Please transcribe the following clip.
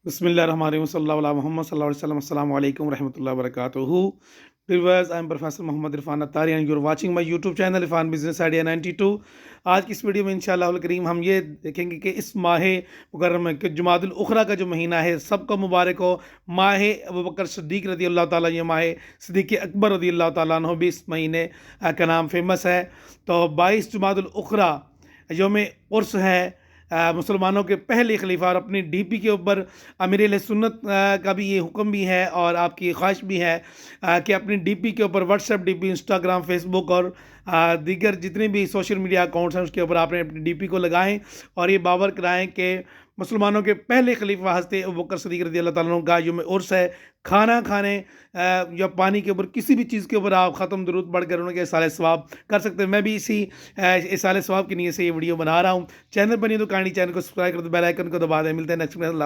بسم اللہ الرحمن الرحیم صلی اللہ علیہ محمد صلی اللہ علیہ وسلم السلام علیکم ورحمۃ اللہ وبرکاتہ. Dear viewers, I am Professor Muhammad Irfan Attari and you are watching my YouTube channel Irfan Business Idea 92. آج کی اس ویڈیو میں انشاءاللہ الکریم ہم یہ دیکھیں گے کہ اس ماہ مکرم میں کہ جمادی الاخری کا جو مہینہ ہے سب کو مبارک ہو. ماہ ابوبکر صدیق رضی اللہ تعالیٰ، یہ ماہ صدیق اکبر رضی اللہ تعالیٰ عنہ بھی اس مہینے کا نام فیمس ہے. تو 22 جمادی الاخری یوم عرس ہے مسلمانوں کے پہلے خلیفہ، اور اپنی ڈی پی کے اوپر امیر اہل سنت کا بھی یہ حکم بھی ہے اور آپ کی خواہش بھی ہے کہ اپنی ڈی پی کے اوپر WhatsApp D P, Instagram, Facebook اور دیگر جتنے بھی سوشل میڈیا اکاؤنٹس ہیں اس کے اوپر آپ نے اپنی ڈی پی کو لگائیں اور یہ باور کرائیں کہ مسلمانوں کے پہلے خلیفہ حضرت ابوبکر صدیق رضی اللہ تعالیٰ عنہ کا یوم عرس ہے. کھانا کھانے یا پانی کے اوپر کسی بھی چیز کے اوپر آپ ختم درود پڑھ کر انہوں کے اصالِ ثواب کر سکتے ہیں. میں بھی اسی اصالِ ثواب کی نیت سے یہ ویڈیو بنا رہا ہوں. چینل بنی تو کہانی چینل کو سبسکرائب کر دو، بیل آئیکن کو دبا دیں. ملتے ہیں نیکسٹ میں. اللہ